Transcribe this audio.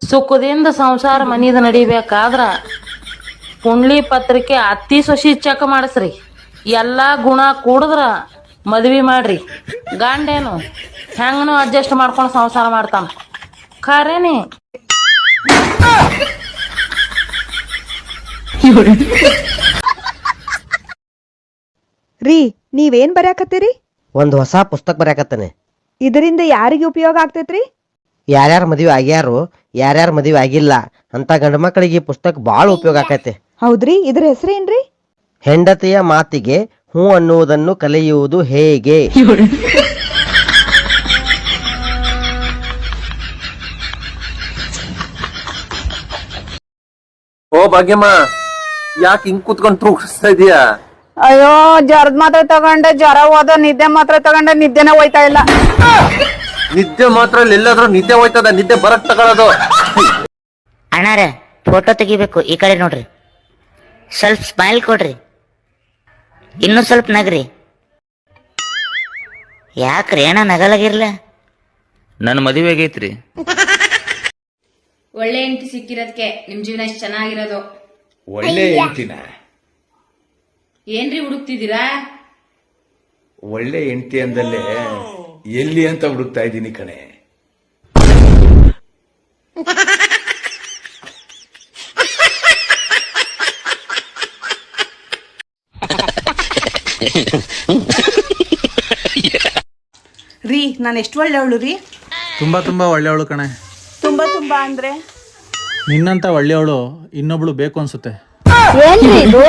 ಸುಖದಿಂದ ಸಂಸಾರ ಮನಿದ ನಡಿಬೇಕಾದ್ರ ಕುಂಡ್ಲಿ ಪತ್ರಿಕೆ ಅತ್ತಿ ಸೊಸಿ ಚೆಕ್ ಮಾಡಿಸ್ರಿ. ಎಲ್ಲಾ ಗುಣ ಕೂಡಿದ್ರ ಮದ್ವಿ ಮಾಡ್ರಿ. ಗಂಡೇನು ಹೆಂಗನು ಅಡ್ಜಸ್ಟ್ ಮಾಡ್ಕೊಂಡು ಸಂಸಾರ ಮಾಡ್ತಾನ. ಖರೇನಿ ರೀ ನೀವೇನ್ ಬರ್ಯಾಕತ್ತೀರಿ? ಒಂದು ಹೊಸ ಪುಸ್ತಕ ಬರ್ಯಾಕತ್ತಾನೆ. ಇದರಿಂದ ಯಾರಿಗೆ ಉಪಯೋಗ ಆಗ್ತೈತ್ರಿ? ಯಾರ್ಯಾರ ಮದುವೆ ಆಗ್ಯಾರು, ಯಾರ್ಯಾರ ಮದುವೆ ಆಗಿಲ್ಲ ಅಂತ ಗಂಡು ಮಕ್ಕಳಿಗೆ ಈ ಪುಸ್ತಕ ಭಾಳ ಉಪಯೋಗ ಆಕೈತೆ. ಹೌದ್ರಿ, ಇದ್ರ ಹೆಸರೇನ್ರಿ? ಹೆಂಡತಿಯ ಮಾತಿಗೆ ಹೂ ಅನ್ನುವುದನ್ನು ಕಲಿಯುವುದು ಹೇಗೆ? ಓ ಭಾಗ್ಯಮ್ಮ, ಯಾಕೆ ಹಿಂಗ್ ಕುತ್ಕೊಂಡು ತೂಗಿಸ್ತಾ ಇದೀಯಾ? ಅಯ್ಯೋ, ಜ್ವರದ ಮಾತ್ರ ತಗೊಂಡೆ, ಜ್ವರ ಹೋದ. ನಿದ್ದೆ ಮಾತ್ರ ತಗೊಂಡೆ, ನಿದ್ದೆನೇ ಹೋಯ್ತಾ ಇಲ್ಲ. ನಿದ್ದೆ ಮಾತ್ರ ಎಲ್ಲಾದ್ರೂ ನಿದ್ದೆ ಹೋಯ್ತದ? ನಿದ್ದೆ ಬರಕ್ ತಗೊಳ್ಳೋದು. ಅಣ್ಣಾರ ಫೋಟೋ ತೆಗಿಬೇಕು, ಈ ಕಡೆ ನೋಡ್ರಿ. ಸ್ವಲ್ಪ ಸ್ಮೈಲ್ ಕೊಡ್ರಿ, ಇನ್ನೂ ಸ್ವಲ್ಪ ನಗ್ರಿ. ಯಾಕ್ರಿ ಅಣ್ಣ ನಗಲಾಗಿರ್ಲ? ನನ್ನ ಮದುವೆ ಆಗೈತ್ರಿ. ಒಳ್ಳೆ ಹೆಂಡತಿ ಸಿಕ್ಕಿರೋದಕ್ಕೆ ನಿಮ್ ಜೀವನ ಇಷ್ಟ ಚೆನ್ನಾಗಿರೋದು. ಒಳ್ಳೆ ಹೆಂಡ್ತಿನ? ಏನ್ರಿ ಹುಡುಕ್ತಿದ್ದೀರಾ? ಒಳ್ಳೆ ಹೆಂಡ್ತಿ ಅಂದಲ್ಲೇ ಎಲ್ಲಿ ಅಂತ ಹುಡುಕ್ತಾ ಇದ್ದೀನಿ ಕಣೆ. ರೀ, ನಾನು ಎಷ್ಟು ಒಳ್ಳೆಯವಳು ರೀ? ತುಂಬಾ ಒಳ್ಳೆಯವಳು ಕಣೆ. ತುಂಬಾ ಅಂದ್ರೆ ನಿನ್ನಂತ ಒಳ್ಳೆಯವಳು ಇನ್ನೊಬ್ಳು ಬೇಕು ಅನ್ಸುತ್ತೆ. ಏನ್ರಿ ಇದು?